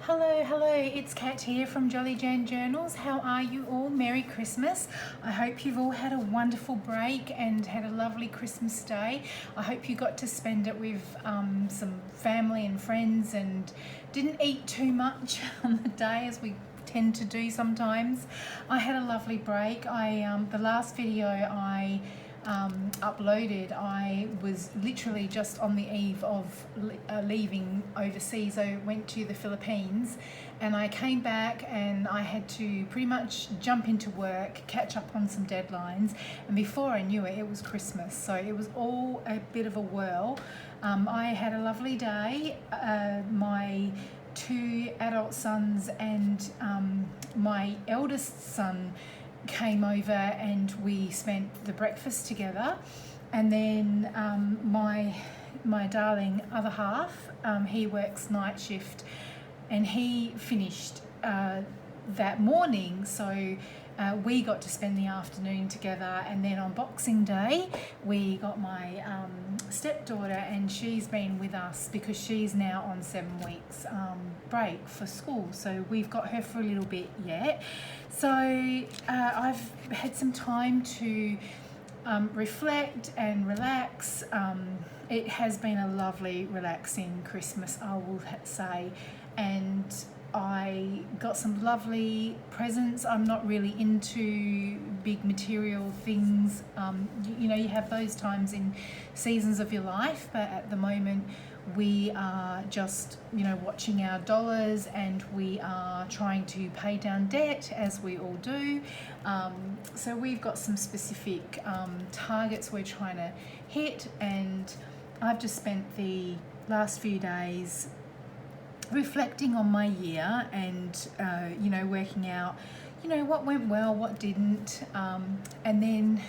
Hello, it's Kat here from Jolly Jan Journals. How are you all? Merry Christmas. I hope you've all had a wonderful break and had a lovely Christmas day. I hope you got to spend it with some family and friends and didn't eat too much on the day as we tend to do sometimes. I had a lovely break. The last video I uploaded, I was literally just on the eve of leaving overseas. I went to the Philippines and I came back and I had to pretty much jump into work, catch up on some deadlines, and before I knew it, it was Christmas. So it was all a bit of a whirl. I had a lovely day. My two adult sons and my eldest son came over and we spent the breakfast together, and then my darling other half, he works night shift and he finished that morning, so we got to spend the afternoon together. And then on Boxing Day we got my stepdaughter, and she's been with us because she's now on 7 weeks break for school, so we've got her for a little bit yet. So I've had some time to reflect and relax. It has been a lovely, relaxing Christmas, I will say, and I got some lovely presents. I'm not really into big material things. You know, you have those times in seasons of your life, but at the moment we are just, you know, watching our dollars, and we are trying to pay down debt, as we all do. So we've got some specific targets we're trying to hit, and I've just spent the last few days reflecting on my year and you know, working out, you know, what went well, what didn't, and then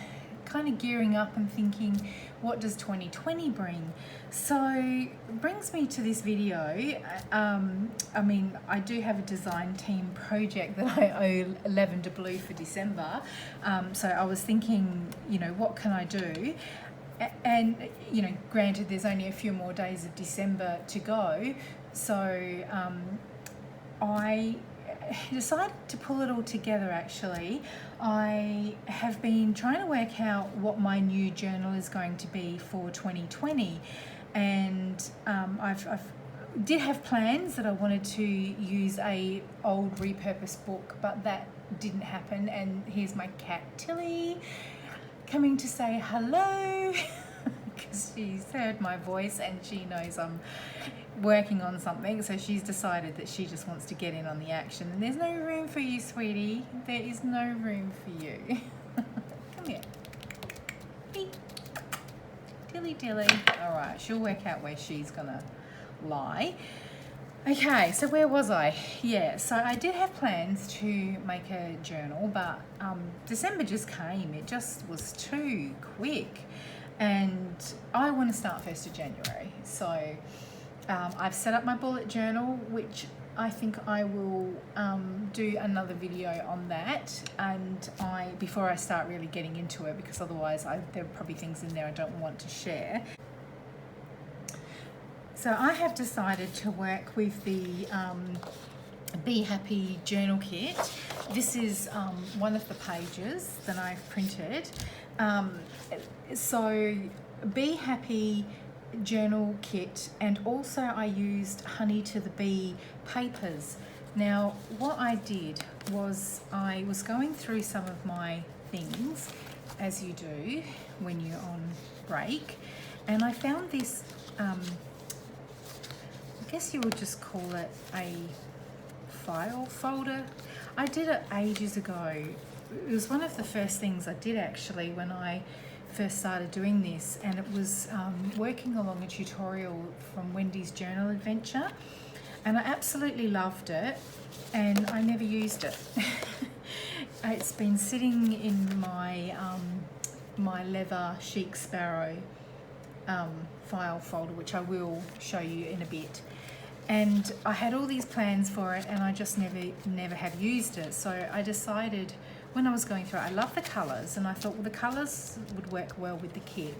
kind of gearing up and thinking, what does 2020 bring? So it brings me to this video. I mean, I do have a design team project that I owe LavenderBlu for December, so I was thinking, you know, what can I do? And you know, granted, there's only a few more days of December to go, so I decided to pull it all together. Actually, I have been trying to work out what my new journal is going to be for 2020, and I've did have plans that I wanted to use a old repurposed book, but that didn't happen. And here's my cat Tilly coming to say hello because she's heard my voice and she knows I'm working on something, so she's decided that she just wants to get in on the action. And there's no room for you, sweetie. There is no room for you. Come here. Hey. Tilly. All right, she'll work out where she's gonna lie. Okay, so where was I? Yeah, so I did have plans to make a journal, but December just came. It just was too quick, and I want to start 1st of January. So I've set up my bullet journal, which I think I will do another video on that, and before I start really getting into it, because otherwise there are probably things in there I don't want to share. So I have decided to work with the Be Happy journal kit. This is one of the pages that I've printed. So Be Happy journal kit, and also I used Honey to the Bee papers. Now what I did was I was going through some of my things, as you do when you're on break, and I found this I guess you would just call it a file folder. I did it ages ago. It was one of the first things I did actually when I first started doing this, and it was working along a tutorial from Wendy's Journal Adventure, and I absolutely loved it, and I never used it. It's been sitting in my my leather chic sparrow file folder, which I will show you in a bit. And I had all these plans for it, and I just never have used it. So I decided, when I was going through it, I love the colours, and I thought, well, the colours would work well with the kit.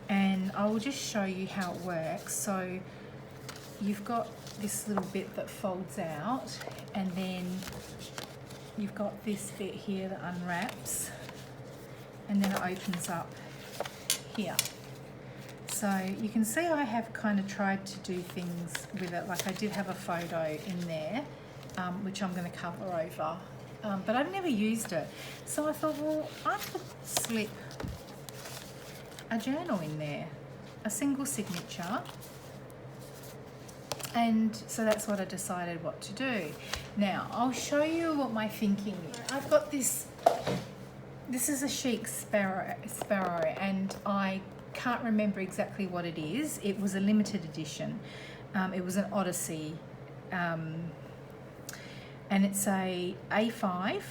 And I will just show you how it works. So you've got this little bit that folds out, and then you've got this bit here that unwraps, and then it opens up here. So you can see I have kind of tried to do things with it, like I did have a photo in there, which I'm going to cover over, but I've never used it. So I thought, well, I could slip a journal in there, a single signature, and so that's what I decided what to do. Now I'll show you what my thinking is. I've got this is a chic sparrow, and I can't remember exactly what it is. It was a limited edition. It was an Odyssey, and it's a A5,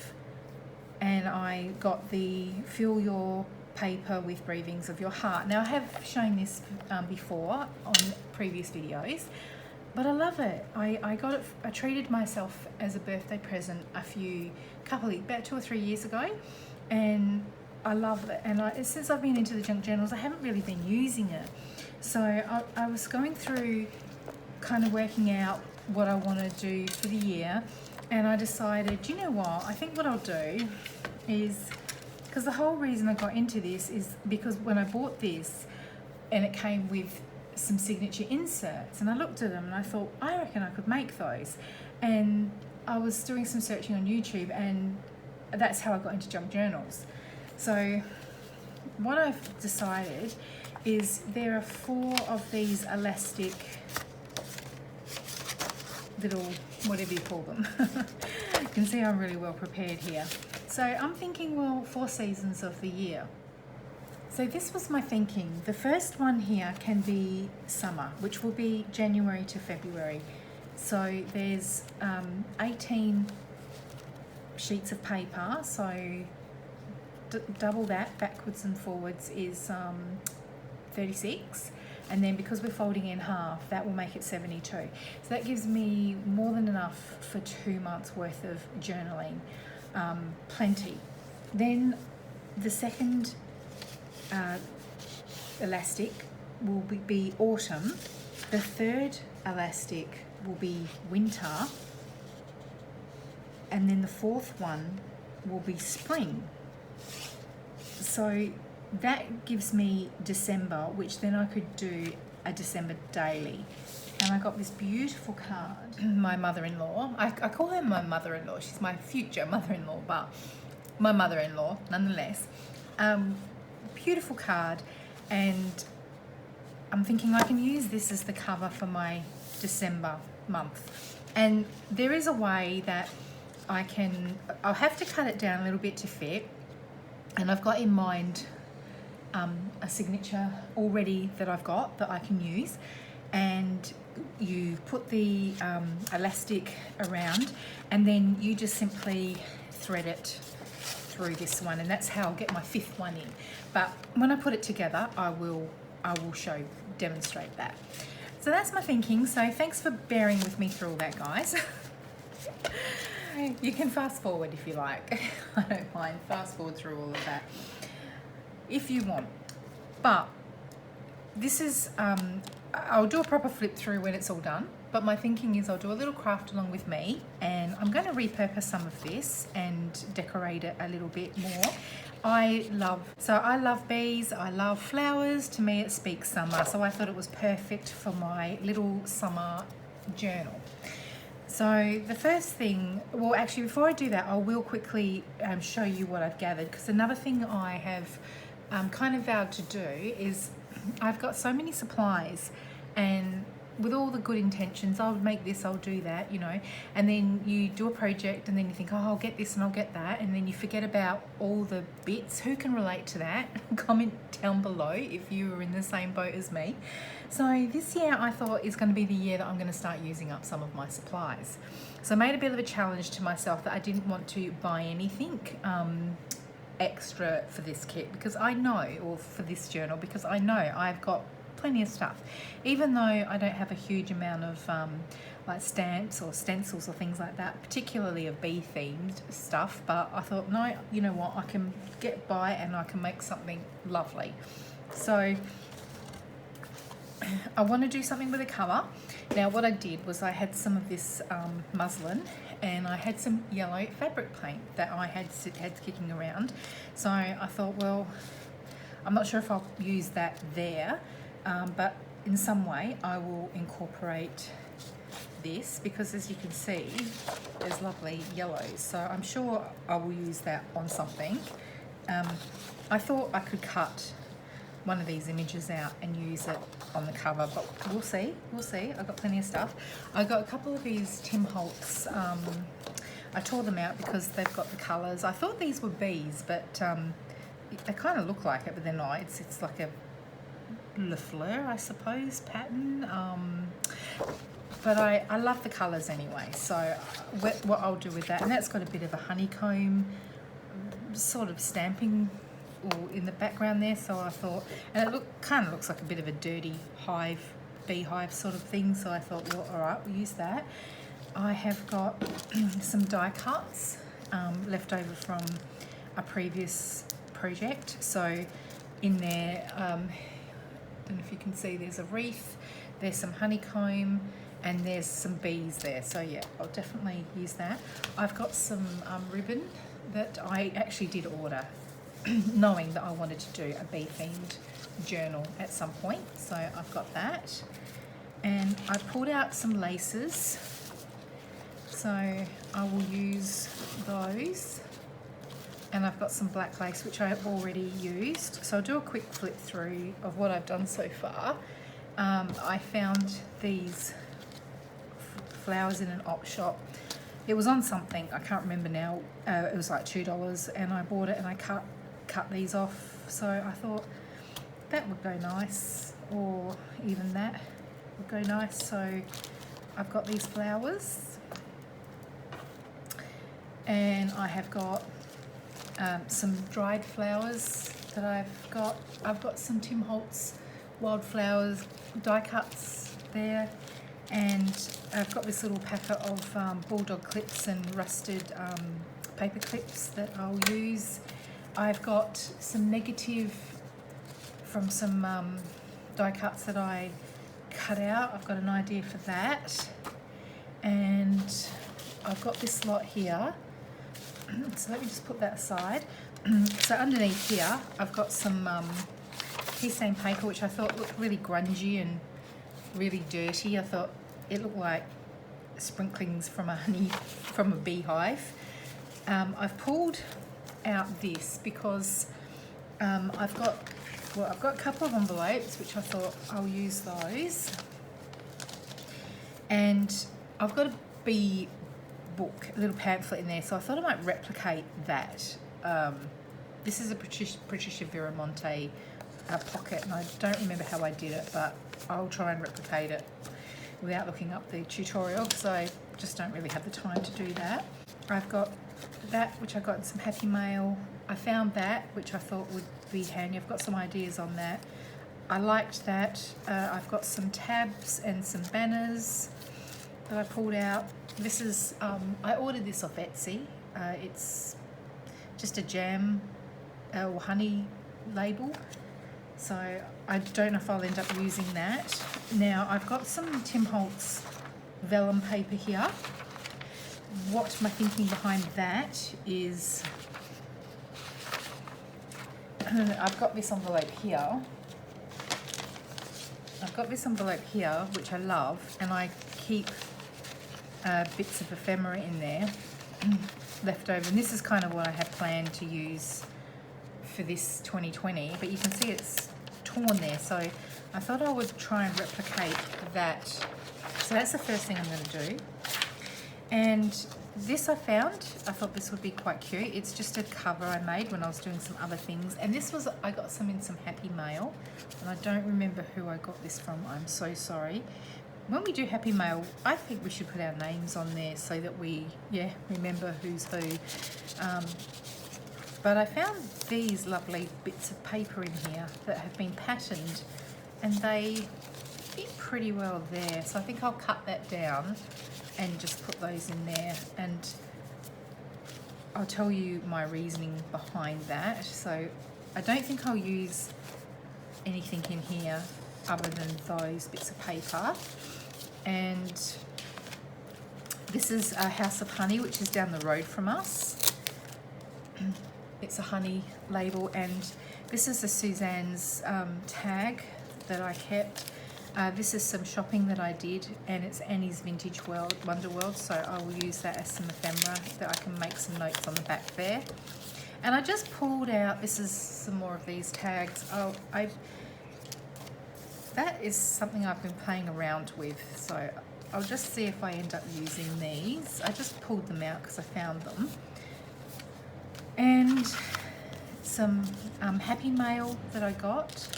and I got the Fill Your Paper with Breathings of Your Heart. Now I have shown this before on previous videos, but I love it. I got it, I treated myself as a birthday present about 2 or 3 years ago, and I love it. And since I've been into the junk journals, I haven't really been using it. So I was going through kind of working out what I want to do for the year, and I decided, you know what, I think what I'll do is, because the whole reason I got into this is because when I bought this and it came with some signature inserts, and I looked at them and I thought, I reckon I could make those. And I was doing some searching on YouTube, and that's how I got into junk journals. So what I've decided is there are 4 of these elastic little, whatever you call them. You can see I'm really well prepared here. So I'm thinking, well, 4 seasons of the year. So this was my thinking. The first one here can be summer, which will be January to February. So there's 18 sheets of paper, so double that backwards and forwards is 36, and then because we're folding in half, that will make it 72. So that gives me more than enough for 2 months worth of journaling. Plenty. Then the second elastic will be autumn. The third elastic will be winter, and then the fourth one will be spring. So that gives me December, which then I could do a December daily. And I got this beautiful card. My mother-in-law, I call her my mother-in-law, she's my future mother-in-law, but my mother-in-law nonetheless. Beautiful card, and I'm thinking I can use this as the cover for my December month. And there is a way that I'll have to cut it down a little bit to fit, and I've got in mind a signature already that I've got that I can use. And you put the elastic around, and then you just simply thread it through this one, and that's how I'll get my 5th one in. But when I put it together, I will demonstrate that. So that's my thinking. So thanks for bearing with me through all that, guys. You can fast forward if you like. I don't mind. Fast forward through all of that if you want. But this is, I'll do a proper flip through when it's all done. But my thinking is I'll do a little craft along with me, and I'm going to repurpose some of this and decorate it a little bit more. I love bees, I love flowers. To me it speaks summer, so I thought it was perfect for my little summer journal. So the first thing, well actually before I do that, I will quickly show you what I've gathered, because another thing I have kind of vowed to do is I've got so many supplies, and with all the good intentions, I'll make this, I'll do that, you know, and then you do a project and then you think, oh, I'll get this and I'll get that, and then you forget about all the bits. Who can relate to that? Comment down below if you were in the same boat as me. So this year I thought is going to be the year that I'm going to start using up some of my supplies. So I made a bit of a challenge to myself that I didn't want to buy anything extra for this kit, because I know, or for this journal, because I know I've got plenty of stuff. Even though I don't have a huge amount of like stamps or stencils or things like that, particularly of bee themed stuff, but I thought, no, you know what, I can get by and I can make something lovely. So I want to do something with a cover, Now what I did was I had some of this muslin, and I had some yellow fabric paint that I had kicking around. So I thought, well, I'm not sure if I'll use that there, but in some way I will incorporate this, because as you can see there's lovely yellows, so I'm sure I will use that on something. I thought I could cut one of these images out and use it on the cover, but we'll see. I've got plenty of stuff. I got a couple of these Tim Holtz. I tore them out because they've got the colours. I thought these were bees, but they kind of look like it, but they're not. It's like a wallflower, I suppose, pattern. But I love the colours anyway, so what I'll do with that, and that's got a bit of a honeycomb sort of stamping in the background there, so I thought, and it kind of looks like a bit of a dirty beehive sort of thing, so I thought, well, all right, we'll use that. I have got some die cuts left over from a previous project, so in there, I don't know if you can see, there's a wreath, there's some honeycomb, and there's some bees there, so yeah, I'll definitely use that. I've got some ribbon that I actually did order, knowing that I wanted to do a bee themed journal at some point, so I've got that. And I pulled out some laces, so I will use those. And I've got some black lace which I have already used, so I'll do a quick flip through of what I've done so far. I found these flowers in an op shop. It was on something, I can't remember now. It was like $2, and I bought it and I cut these off, so I thought that would go nice, or even that would go nice. So I've got these flowers, and I have got some dried flowers that I've got some Tim Holtz wildflowers die cuts there, and I've got this little packet of bulldog clips and rusted paper clips that I'll use. I've got some negative from some die cuts that I cut out. I've got an idea for that, and I've got this lot here, so let me just put that aside. So underneath here I've got some tea stain paper, which I thought looked really grungy and really dirty. I thought it looked like sprinklings from a beehive. I've pulled out this because I've got a couple of envelopes which I thought I'll use those, and I've got a bee book, a little pamphlet in there, so I thought I might replicate that. This is a Patricia Viramonte pocket, and I don't remember how I did it, but I'll try and replicate it without looking up the tutorial, because I just don't really have the time to do that. I've got that, which I got in some Happy Mail. I found that, which I thought would be handy. I've got some ideas on that. I liked that. I've got some tabs and some banners that I pulled out. This is, I ordered this off Etsy. It's just a jam or honey label, so I don't know if I'll end up using that. Now I've got some Tim Holtz vellum paper here. What my thinking behind that is, I've got this envelope here. Which I love, and I keep bits of ephemera in there left over, and this is kind of what I had planned to use for this 2020, but you can see it's torn there, so I thought I would try and replicate that. So that's the first thing I'm going to do. And this I thought this would be quite cute. It's just a cover I made when I was doing some other things, and this was, I got some in some Happy Mail, and I don't remember who I got this from. I'm so sorry. When we do Happy Mail, I think we should put our names on there so that we, remember who's who. But I found these lovely bits of paper in here that have been patterned, and they fit pretty well there. So I think I'll cut that down and just put those in there, and I'll tell you my reasoning behind that. So I don't think I'll use anything in here other than those bits of paper. And this is a House of Honey, which is down the road from us. It's a honey label, and this is a Suzanne's tag that I kept. This is some shopping that I did, and it's Annie's Vintage Wonder World, so I will use that as some ephemera that I can make some notes on the back there. And I just pulled out, this is some more of these tags. That is something I've been playing around with, so I'll just see if I end up using these. I just pulled them out because I found them. And some Happy Mail that I got.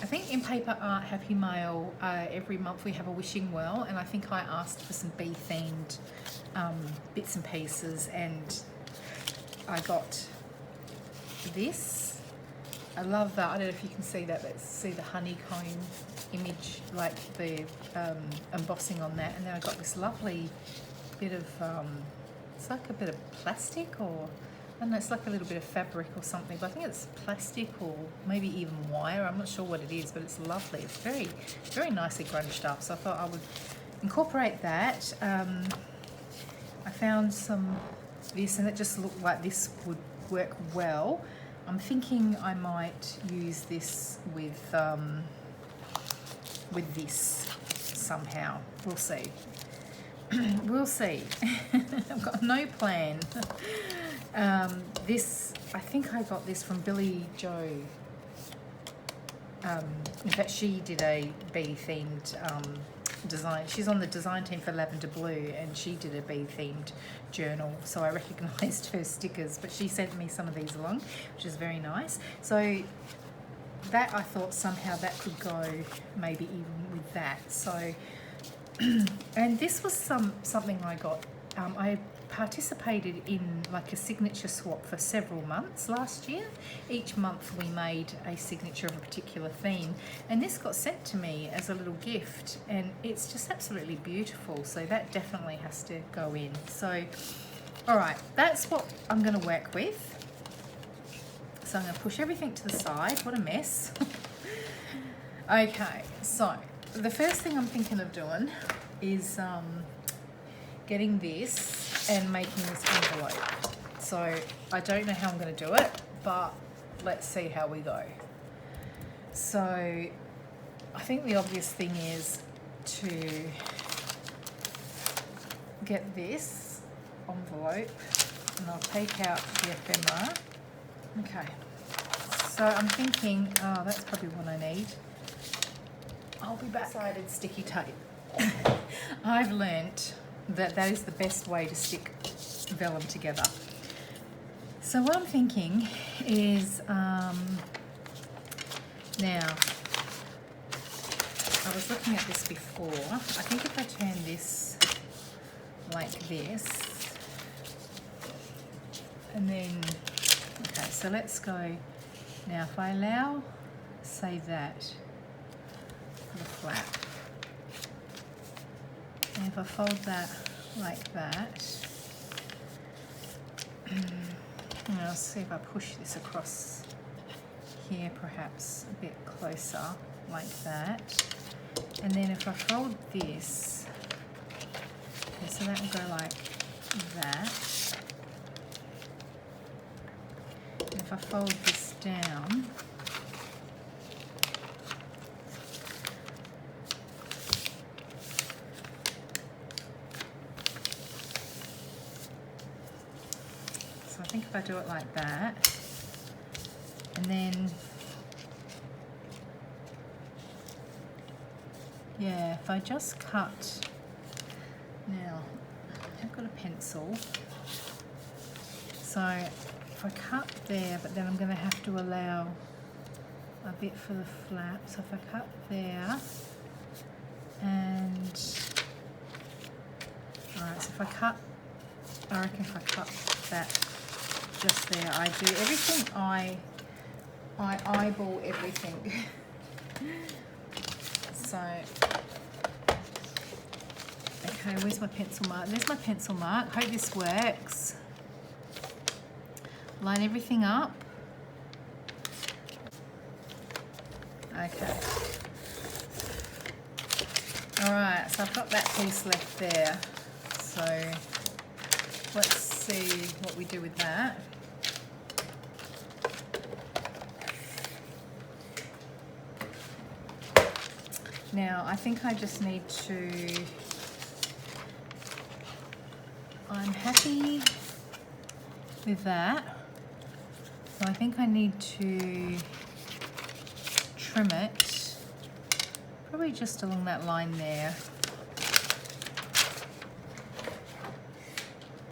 I think in Paper Art Happy Mail, every month we have a wishing well, and I think I asked for some bee themed bits and pieces, and I got this. I love that. I don't know if you can see that, but see the honeycomb image, like the embossing on that. And then I got this lovely bit of, it's like a bit of plastic, or I don't know, it's like a little bit of fabric or something, but I think it's plastic or maybe even wire. I'm not sure what it is, but it's lovely. It's very, very nicely grunged up. So I thought I would incorporate that. I found some this, and it just looked like this would work well. I'm thinking I might use this with this somehow. We'll see. We'll see. I've got no plan. This, I think I got this from Billy Joe. In fact, she did a bee themed design. She's on the design team for LavenderBlu, and she did a bee themed journal, so I recognised her stickers, but she sent me some of these along, which is very nice. So that, I thought somehow that could go maybe even with that. So and this was something I got. I participated in like a signature swap for several months last year. Each month we made a signature of a particular theme, and this got sent to me as a little gift, and it's just absolutely beautiful. So that definitely has to go in. So all right, that's what I'm going to work with. So I'm going to push everything to the side. What a mess. Okay, so the first thing I'm thinking of doing is getting this and making this envelope. So I don't know how I'm going to do it, but let's see how we go. So I think the obvious thing is to get this envelope, and I'll take out the ephemera. Okay, so I'm thinking, oh, that's probably what I need. I'll be back. Sided sticky tape. I've learnt that that is the best way to stick vellum together. So what I'm thinking is, now, I was looking at this before. I think if I turn this like this, and then, okay, so let's go. Now, if I allow, say that, the flap, and if I fold that like that, and I'll see if I push this across here, perhaps a bit closer, like that, and then if I fold this, okay, so that will go like that, and if I fold this down, I think if I do it like that, and then, yeah, if I just cut, now, I've got a pencil, so if I cut there, but then I'm going to have to allow a bit for the flap, so if I cut there, and, alright, so if I cut, I reckon if I cut that just there, I do everything, I eyeball everything. So, okay, where's my pencil mark? There's my pencil mark. Hope this works. Line everything up. Okay. Alright, so I've got that piece left there. So let's see what we do with that. Now, I think I just need to, I'm happy with that. So I think I need to trim it, probably just along that line there.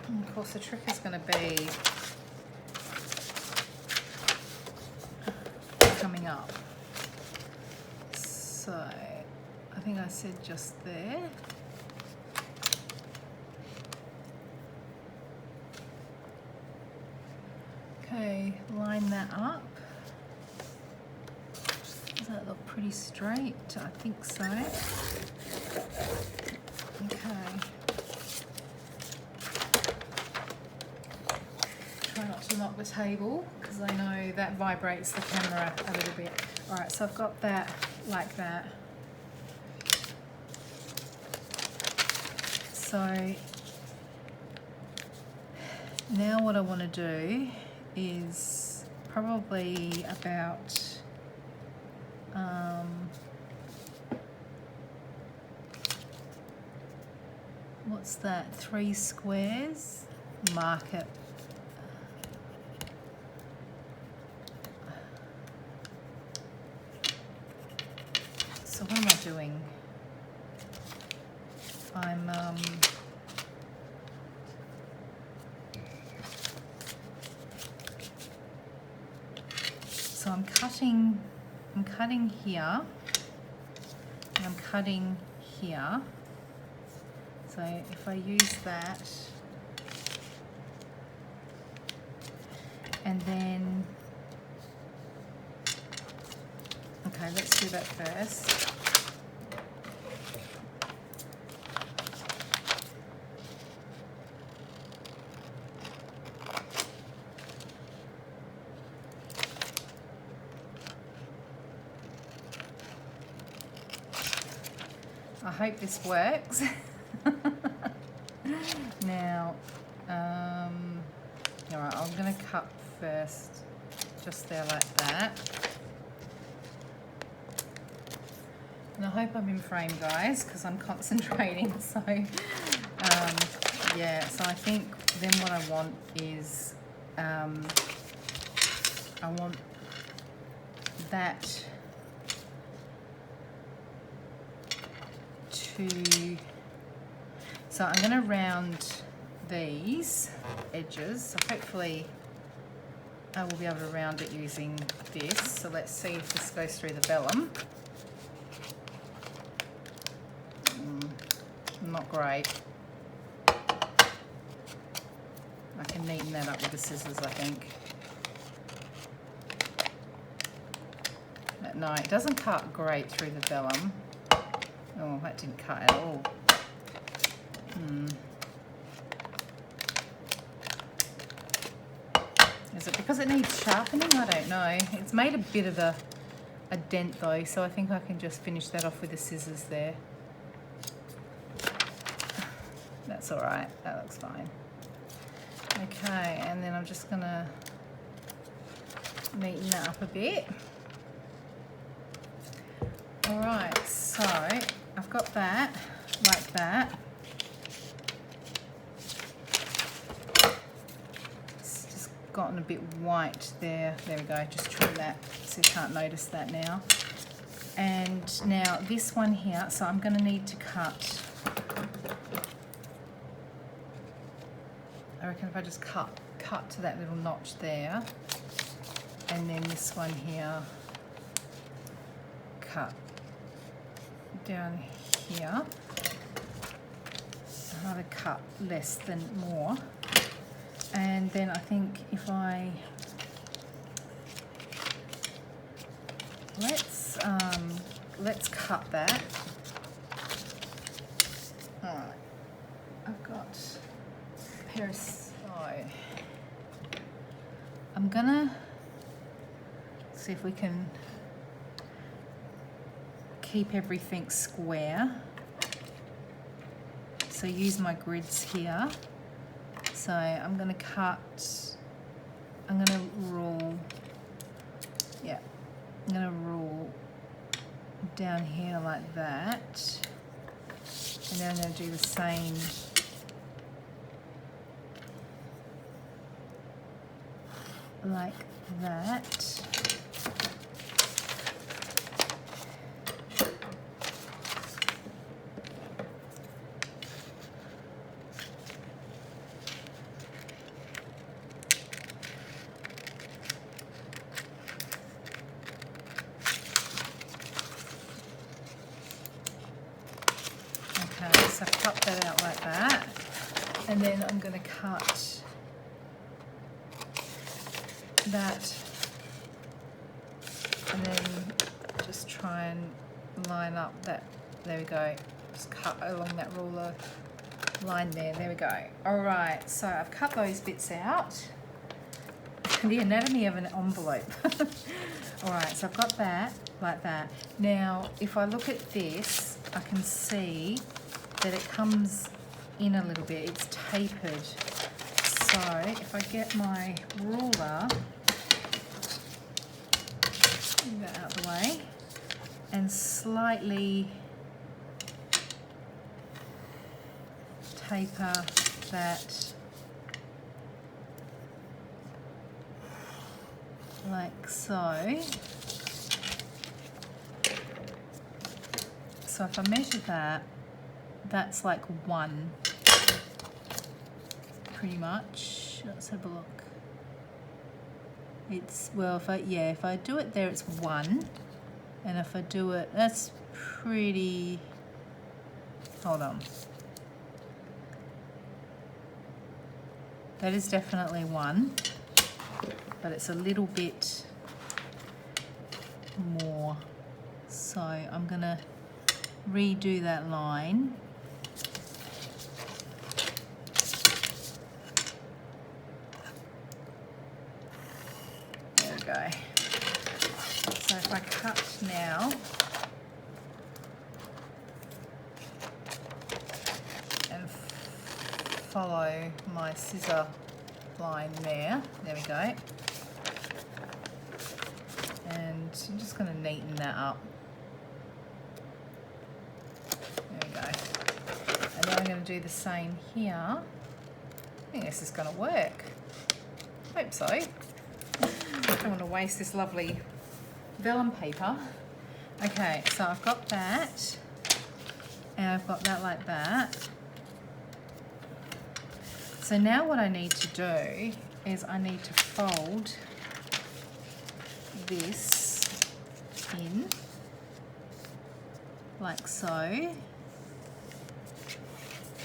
And of course, the trick is going to be coming up. So I think I said just there. Okay, line that up. Does that look pretty straight? I think so. Okay. Try not to knock the table because I know that vibrates the camera a little bit. Alright, so I've got that like that. So now what I want to do is probably about what's that, 3 squares, mark it. So what am I doing? So I'm cutting here, and I'm cutting here. So if I use that, and then, okay, let's do that first. I hope this works. Now, alright, I'm going to cut first, just there like that. And I hope I'm in frame, guys, because I'm concentrating. So, yeah, so I think then what I want is, I want that to, so I'm going to round these edges. So hopefully I will be able to round it using this. So let's see if this goes through the vellum. Not great. I can neaten that up with the scissors, I think. But no, it doesn't cut great through the vellum. Oh, that didn't cut at all. Is it because it needs sharpening? I don't know. It's made a bit of a dent though, so I think I can just finish that off with the scissors there. That's all right, that looks fine. Okay, and then I'm just gonna neaten that up a bit. All right, so I've got that, like that. It's just gotten a bit white there. There we go, just trim that so you can't notice that now. And now this one here, so I'm gonna need to cut, I reckon if I just cut to that little notch there, and then this one here, cut down here. I'd rather cut less than more. And then I think if I, let's cut that. All right, I've got a pair of, so I'm gonna see if we can keep everything square. so use my grids here. So I'm going to cut, I'm going to rule, yeah, I'm going to rule down here like that, and then I'm going to do the same like that. Okay, so cut that out like that, and then I'm going to cut that, and then just try and line up that, there we go, just cut along that ruler line there, there we go. Alright, so I've cut those bits out, the anatomy of an envelope. Alright, so I've got that like that. Now if I look at this, I can see that it comes in a little bit, it's tapered. So if I get my ruler, move that out of the way, and slightly taper that like so. So if I measure that, that's like 1. Pretty much. Let's have a look. It's, well, if I do it there, it's 1, and if I do it, that's pretty, hold on, that is definitely 1, but it's a little bit more, so I'm gonna redo that line. Go. So if I cut now and follow my scissor line there, there we go, and I'm just going to neaten that up, there we go, and then I'm going to do the same here. I think this is going to work, hope so. I don't want to waste this lovely vellum paper. Okay, so I've got that, and I've got that like that. So now what I need to do is I need to fold this in like so.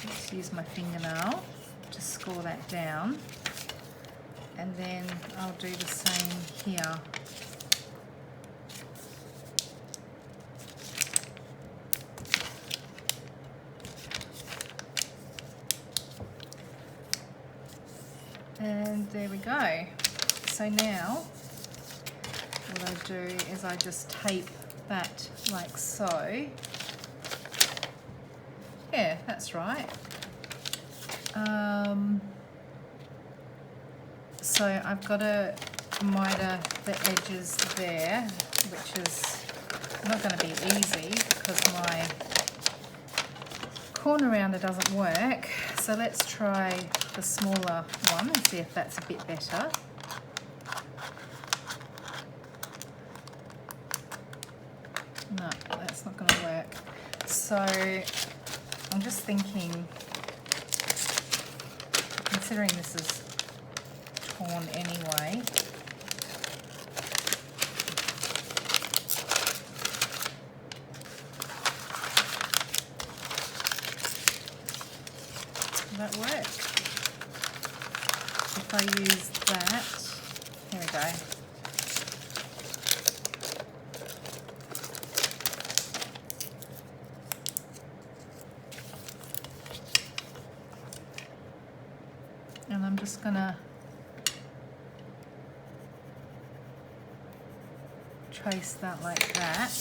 Just use my fingernail to score that down. And then I'll do the same here. And there we go. So now what I do is I just tape that like so. Yeah, that's right. So I've got to miter the edges there, which is not going to be easy because my corner rounder doesn't work. So let's try the smaller one and see if that's a bit better. No, that's not going to work. So I'm just thinking, considering this is torn anyway, will that work? If I use that, here we go. And I'm just gonna trace that like that.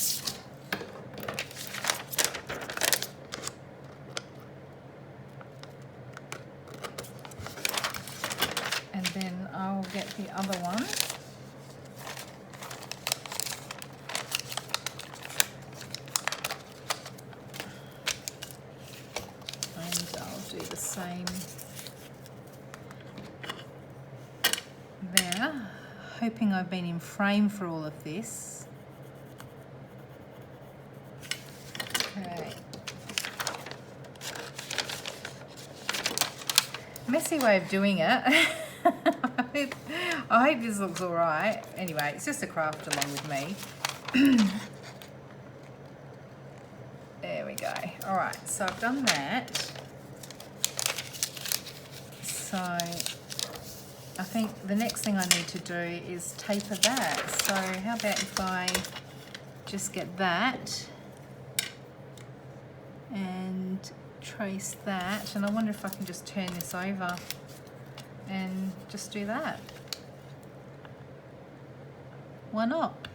get the other one. And I'll do the same there. Hoping I've been in frame for all of this. Okay. Messy way of doing it. I hope this looks alright. Anyway, it's just a craft along with me. There we go. Alright, so I've done that. So I think the next thing I need to do is taper that. So how about if I just get that and trace that, and I wonder if I can just turn this over and just do that. Why not?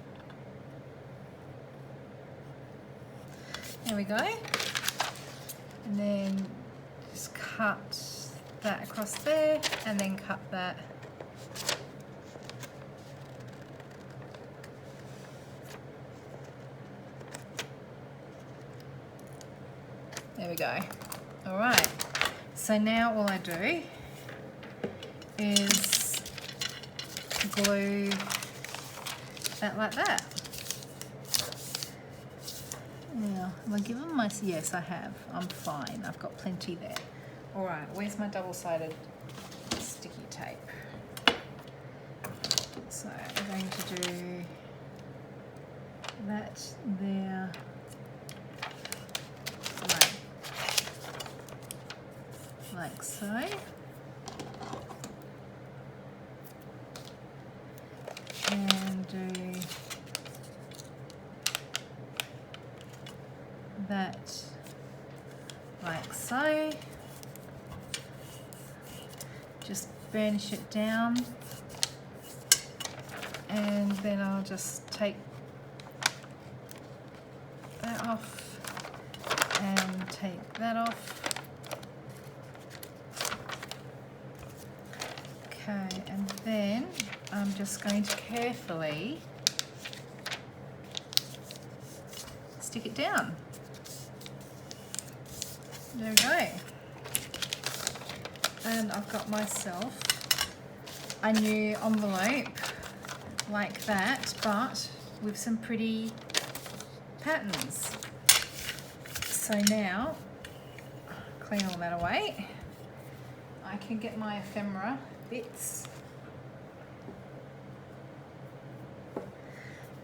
There we go. And then just cut that across there and then cut that. There we go. All right. So now all I do is glue that like that. Now, am I giving my... Yes, I have. I'm fine. I've got plenty there. All right. Where's my double-sided sticky tape? So I'm going to do that there. Like so. And do that like so. Just burnish it down, and then I'll just take that off and take that off. Okay, and then I'm just going to carefully stick it down. There we go. And I've got myself a new envelope like that, but with some pretty patterns. So now, clean all that away. I can get my ephemera bits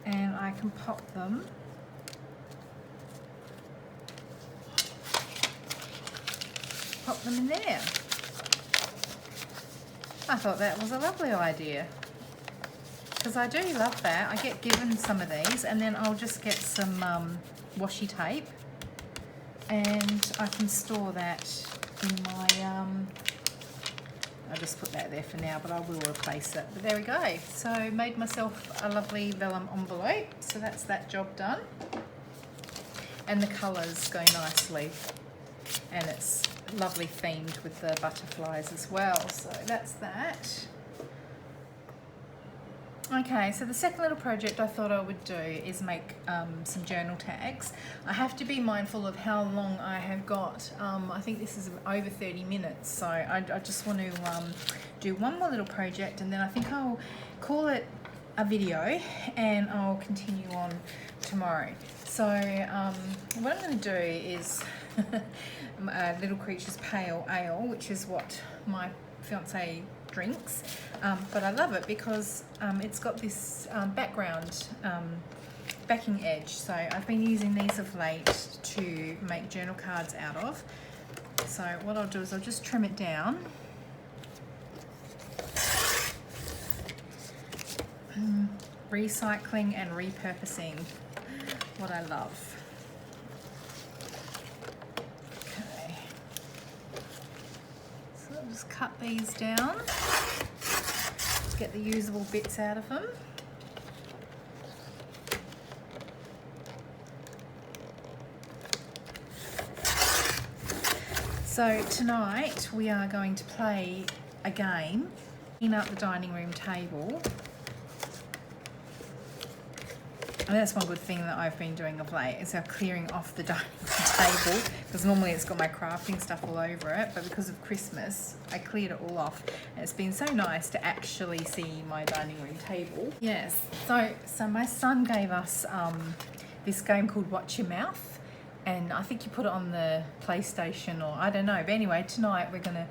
and I can pop them in there. I thought that was a lovely idea because I do love that. I get given some of these and then I'll just get some washi tape and I can store that in my I'll just put that there for now, but I will replace it. But there we go. So made myself a lovely vellum envelope. So that's that job done. And the colours go nicely. And it's lovely themed with the butterflies as well. So that's that. Okay, so the second little project I thought I would do is make some journal tags. I have to be mindful of how long I have got. I think this is over 30 minutes, so I just want to do one more little project and then I think I'll call it a video and I'll continue on tomorrow. So what I'm going to do is Little Creatures Pale Ale, which is what my fiance drinks, but I love it because it's got this background backing edge, so I've been using these of late to make journal cards out of. So what I'll do is I'll just trim it down. Recycling and repurposing, what I love. Just cut these down, get the usable bits out of them. So tonight we are going to play a game clean up the dining room table. And that's one good thing that I've been doing of late, is clearing off the dining room table, because normally it's got my crafting stuff all over it, but because of Christmas I cleared it all off, and it's been so nice to actually see my dining room table. Yes, so my son gave us this game called Watch Your Mouth, and I think you put it on the PlayStation, or I don't know, but anyway, tonight we're gonna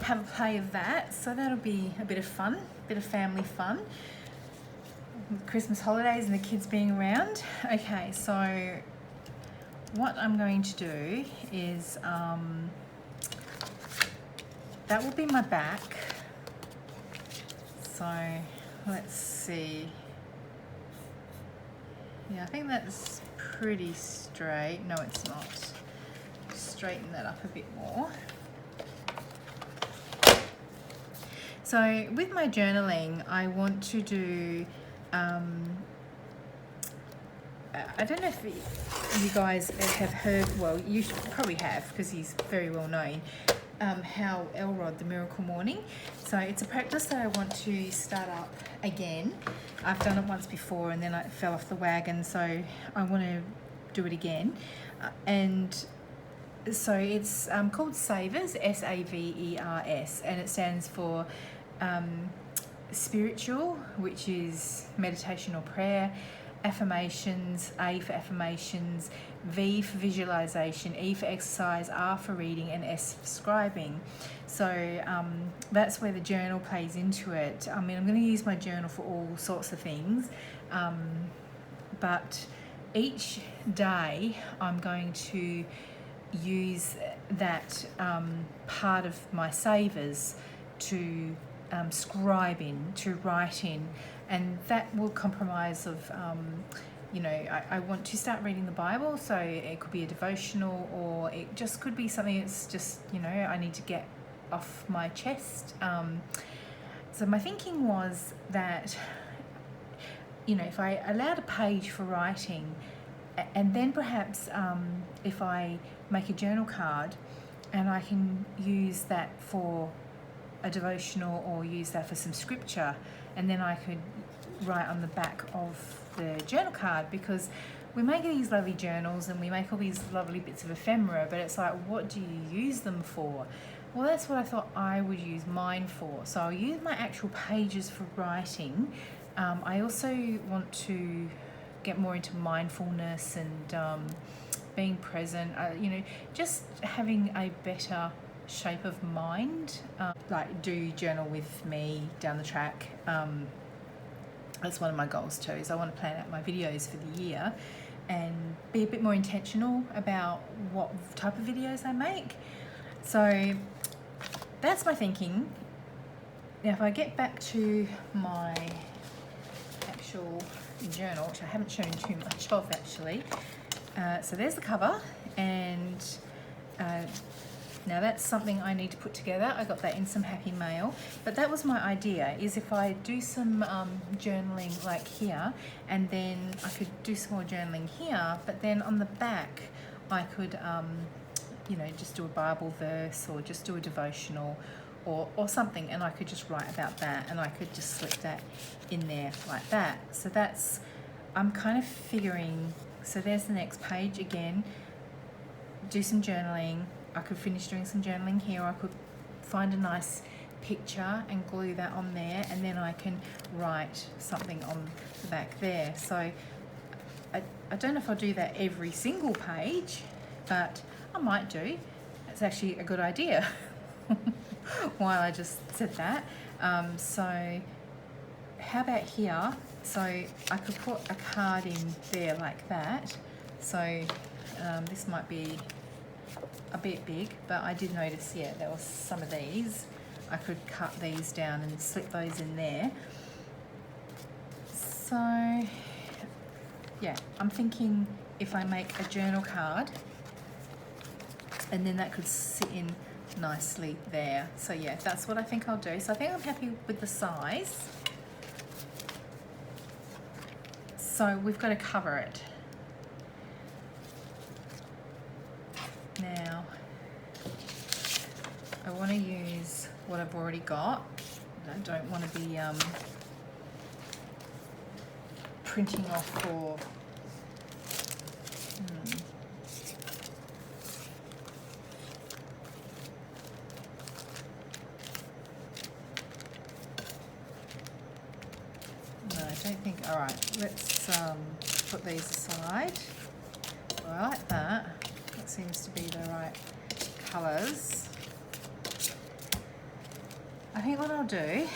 have a play of that, so that'll be a bit of fun, a bit of family fun. Christmas holidays and the kids being around. Okay, so what I'm going to do is that will be my back. So let's see. Yeah, I think that's pretty straight. No, it's not. Straighten that up a bit more. So with my journaling, I want to do I don't know if you guys have heard, well, you probably have, because he's very well known, Hal Elrod, the Miracle Morning. So it's a practice that I want to start up again. I've done it once before and then I fell off the wagon, so I want to do it again. And so it's called SAVERS, S-A-V-E-R-S, and it stands for spiritual, which is meditation or prayer, affirmations, A for affirmations, V for visualization, E for exercise, R for reading, and S for scribing. So that's where the journal plays into it. I mean, I'm going to use my journal for all sorts of things, but each day I'm going to use that part of my savers to scribe in, to write in, and that will comprise of you know, I want to start reading the Bible, so it could be a devotional, or it just could be something that's just, you know, I need to get off my chest. So my thinking was that, you know, if I allowed a page for writing, and then perhaps if I make a journal card and I can use that for a devotional or use that for some scripture, and then I could write on the back of the journal card, because we make these lovely journals and we make all these lovely bits of ephemera, but it's like, what do you use them for? Well, that's what I thought I would use mine for. So I'll use my actual pages for writing. I also want to get more into mindfulness and being present, you know, just having a better shape of mind. Like, do journal with me down the track. That's one of my goals too, is I want to plan out my videos for the year and be a bit more intentional about what type of videos I make. So that's my thinking. Now if I get back to my actual journal, which I haven't shown too much of actually, so there's the cover, and now that's something I need to put together. I got that in some happy mail, but that was my idea, is if I do some journaling like here, and then I could do some more journaling here, but then on the back I could you know, just do a Bible verse or just do a devotional or something, and I could just write about that, and I could just slip that in there like that. So that's, I'm kind of figuring, so there's the next page again, do some journaling. I could finish doing some journaling here, or I could find a nice picture and glue that on there, and then I can write something on the back there. So I don't know if I'll do that every single page, but I might do. It's actually a good idea. While I just said that. So how about here? So I could put a card in there like that. So this might be a bit big, but I did notice, yeah, there was some of these. I could cut these down and slip those in there. So yeah, I'm thinking if I make a journal card, and then that could sit in nicely there. So yeah, that's what I think I'll do. So I think I'm happy with the size. So we've got to cover it. Now, I want to use what I've already got, I don't want to be printing off for no, I don't think. All right, let's put these aside. Well, I like that. That seems to be the right colours. I think what I'll do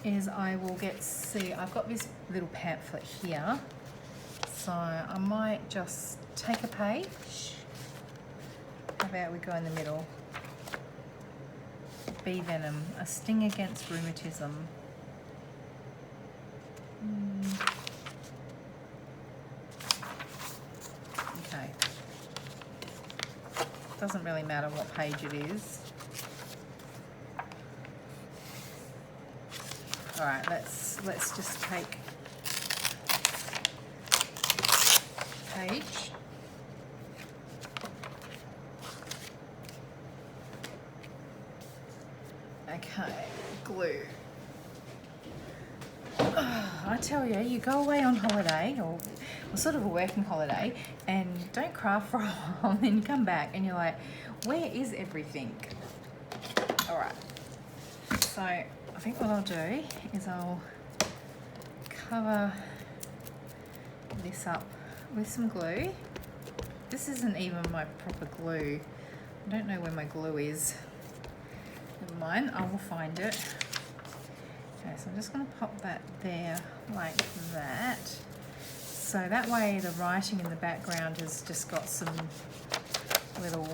is I will see, I've got this little pamphlet here, so I might just take a page. How about we go in the middle? Bee venom, a sting against rheumatism. Okay. Doesn't really matter what page it is. All right, let's just take page. Okay, glue. I tell you, you go away on holiday, or sort of a working holiday, and don't craft for a while, and then you come back and you're like, where is everything? All right, so I think what I'll do is I'll cover this up with some glue. This isn't even my proper glue. I don't know where my glue is. Never mind, I will find it. Okay, so I'm just going to pop that there like that. So that way the writing in the background has just got some little,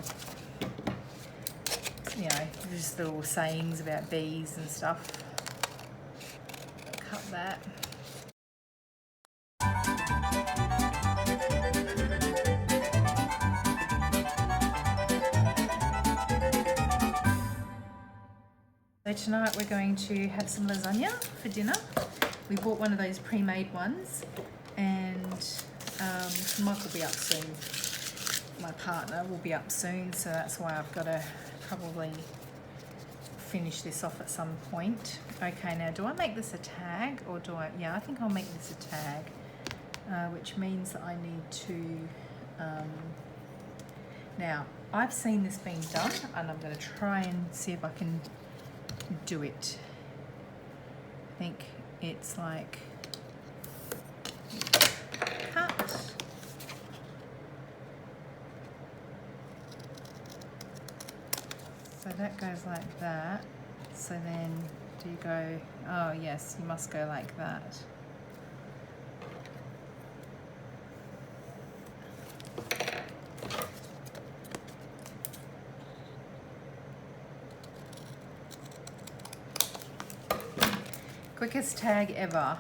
you know, just little sayings about bees and stuff. Cut that. So tonight we're going to have some lasagna for dinner. We bought one of those pre-made ones, and Mike will be up soon. My partner will be up soon, so that's why I've got to probably finish this off at some point. Okay, now do I make this a tag, or do I? Yeah, I think I'll make this a tag, which means that I need to. Now I've seen this being done, and I'm going to try and see if I can do it. I think it's like cut. So that goes like that. So then do you go, oh yes, you must go like that. Quickest tag ever.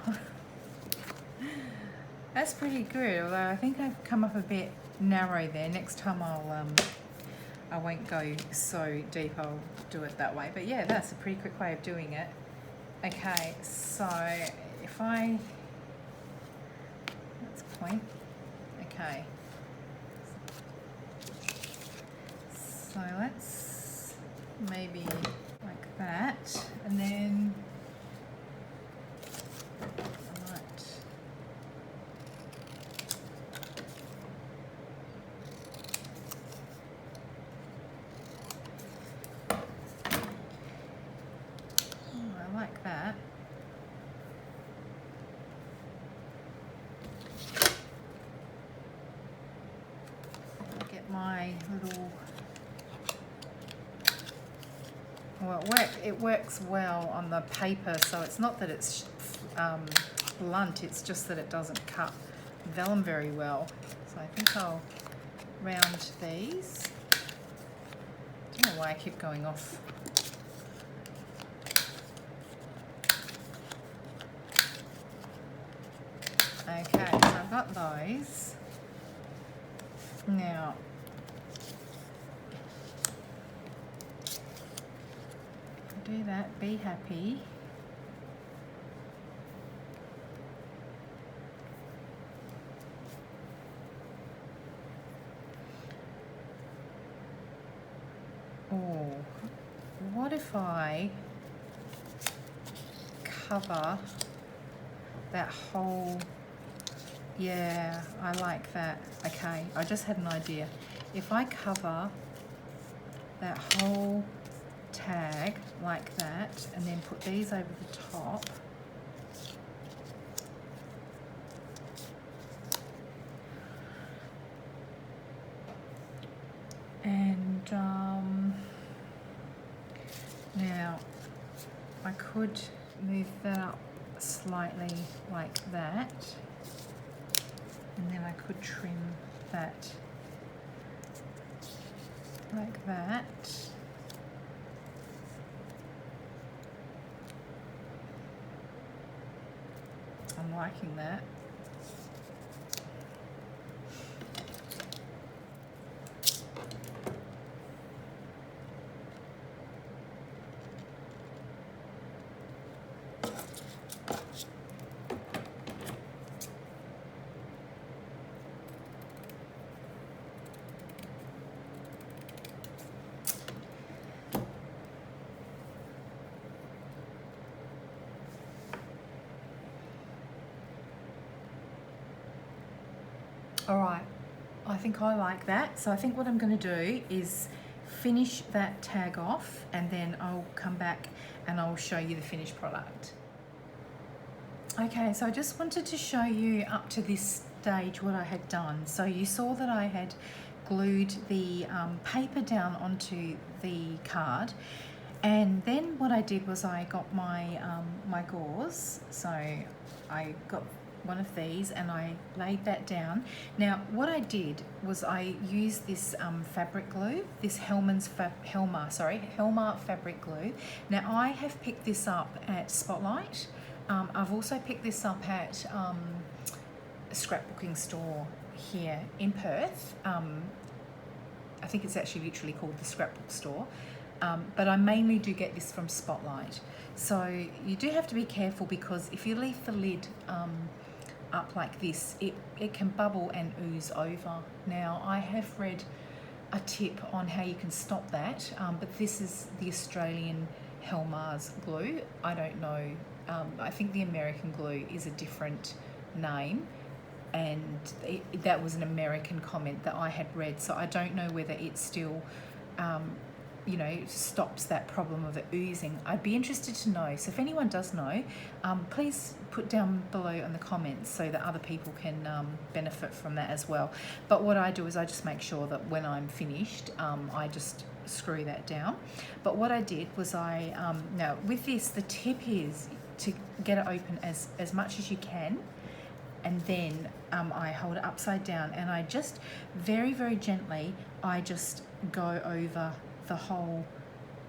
That's pretty good, although I think I've come up a bit narrow there. Next time I won't go so deep, I'll do it that way. But yeah, that's a pretty quick way of doing it. Okay, so if I, let's point, okay. So let's maybe like that, and then like that. I'll get my little, well, it works well on the paper, so it's not that it's blunt, it's just that it doesn't cut vellum very well. So I think I'll round these. I don't know why I keep going off. Okay, so I've got those. Now, do that, be happy. Oh, what if I cover that whole, yeah, I like that. Okay, I just had an idea. If I cover that whole tag like that and then put these over the top, and now I could move that up slightly like that, and then I could trim that like that. I'm liking that. All right, I think I like that. So I think what I'm going to do is finish that tag off, and then I'll come back and I'll show you the finished product. Okay, so I just wanted to show you up to this stage what I had done. So you saw that I had glued the paper down onto the card, and then what I did was I got my my gauze. So I got one of these and I laid that down. Now what I did was I used this fabric glue, this Helmer fabric glue. Now I have picked this up at Spotlight. I've also picked this up at a scrapbooking store here in Perth. I think it's actually literally called the Scrapbook Store. But I mainly do get this from Spotlight. So you do have to be careful, because if you leave the lid up like this, it can bubble and ooze over. Now I have read a tip on how you can stop that, but this is the Australian Helmer's glue. I don't know, I think the American glue is a different name, and that was an American comment that I had read, so I don't know whether it still you know, stops that problem of it oozing. I'd be interested to know. So if anyone does know, please put down below in the comments so that other people can benefit from that as well. But what I do is I just make sure that when I'm finished, I just screw that down. But what I did was now with this, the tip is to get it open as much as you can, and then I hold it upside down, and I just very, very gently, I just go over the whole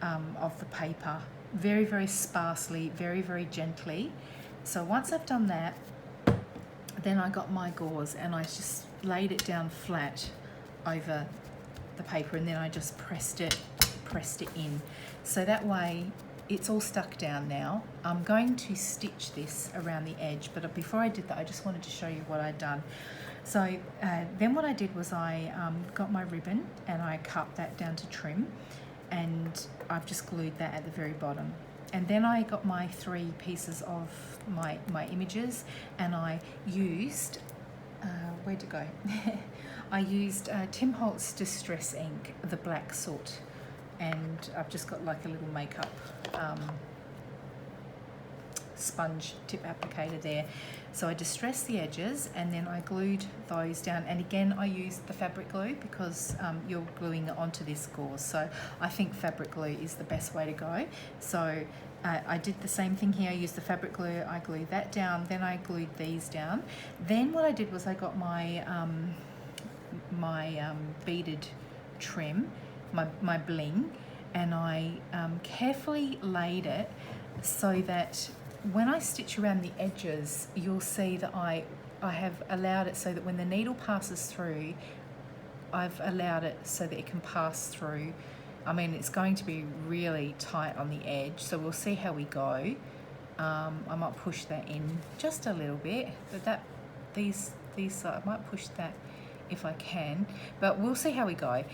of the paper, very, very sparsely, very, very gently. So once I've done that, then I got my gauze and I just laid it down flat over the paper, and then I just pressed it in. So that way it's all stuck down now. I'm going to stitch this around the edge, but before I did that, I just wanted to show you what I'd done. So then what I did was I got my ribbon and I cut that down to trim, and I've just glued that at the very bottom. And then I got my 3 pieces of my images, and I used, where'd it go? I used Tim Holtz Distress Ink, the black soot, and I've just got like a little makeup sponge tip applicator there. So I distressed the edges, and then I glued those down, and again I used the fabric glue because you're gluing it onto this gauze, so I think fabric glue is the best way to go. So I did the same thing here. I used the fabric glue, I glued that down, then I glued these down. Then what I did was I got my beaded trim, my bling, and I carefully laid it so that when I stitch around the edges, you'll see that I have allowed it so that when the needle passes through, I've allowed it so that it can pass through. I mean, it's going to be really tight on the edge, so we'll see how we go. I might push that in just a little bit, but I might push that if I can, but we'll see how we go.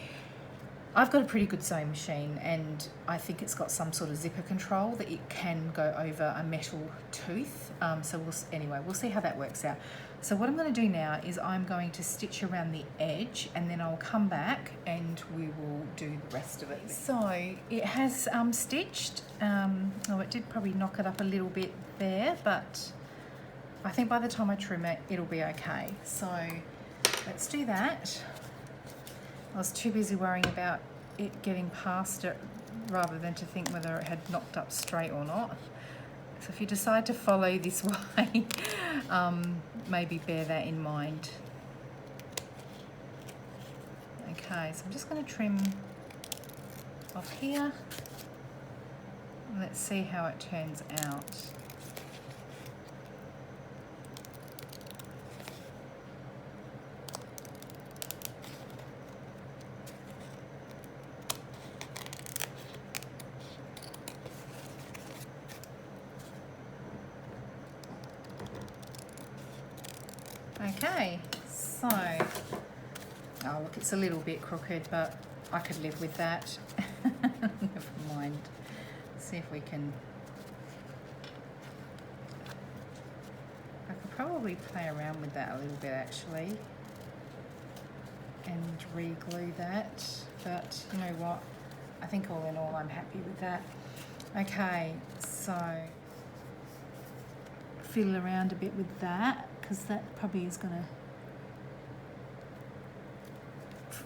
I've got a pretty good sewing machine, and I think it's got some sort of zipper control that it can go over a metal tooth. So we'll see how that works out. So what I'm going to do now is I'm going to stitch around the edge, and then I'll come back and we will do the rest of it. So it has stitched. Oh, it did probably knock it up a little bit there, but I think by the time I trim it, it'll be okay. So let's do that. I was too busy worrying about it getting past it rather than to think whether it had knocked up straight or not. So if you decide to follow this way, maybe bear that in mind. Okay, so I'm just going to trim off here. Let's see how it turns out. Okay, so, oh look, it's a little bit crooked, but I could live with that. Never mind. See if we can. I could probably play around with that a little bit actually and re-glue that, but you know what? I think all in all I'm happy with that. Okay, so fiddle around a bit with that, because that probably is going to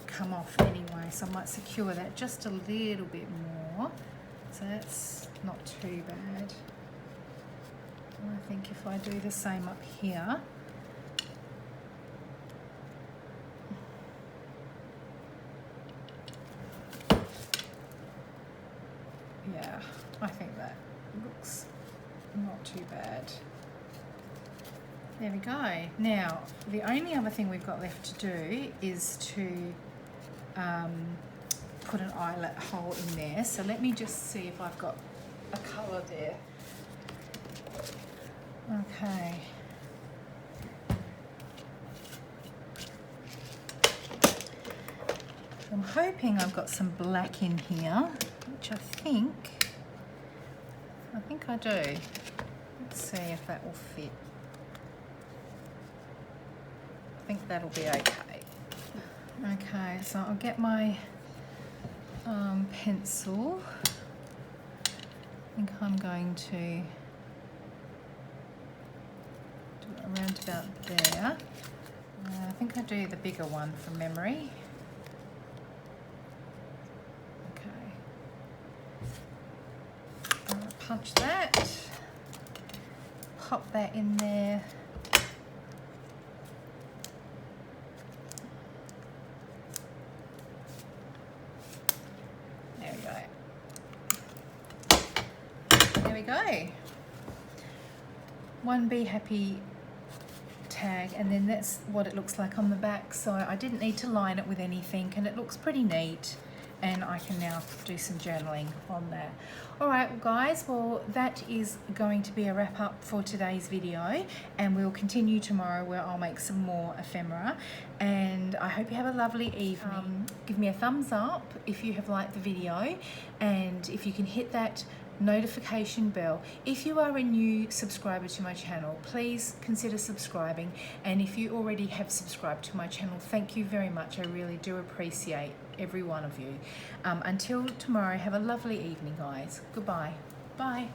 come off anyway, so I might secure that just a little bit more, so that's not too bad. And I think if I do the same up here, yeah, I think that looks not too bad. There we go. Now, the only other thing we've got left to do is to put an eyelet hole in there. So let me just see if I've got a colour there. Okay. I'm hoping I've got some black in here, which I think I do. Let's see if that will fit. I think that'll be okay. Okay, so I'll get my pencil. I think I'm going to do it around about there. I think I do the bigger one from memory. Okay. Punch that. Pop that in there. Go. One Be Happy tag, and then that's what it looks like on the back. So I didn't need to line it with anything, and it looks pretty neat, and I can now do some journaling on that. All right, well guys, well that is going to be a wrap up for today's video, and we'll continue tomorrow where I'll make some more ephemera, and I hope you have a lovely evening. Give me a thumbs up if you have liked the video, and if you can hit that notification bell. If you are a new subscriber to my channel, please consider subscribing, and if you already have subscribed to my channel, thank you very much. I really do appreciate every one of you. Until tomorrow, have a lovely evening guys. Goodbye. Bye.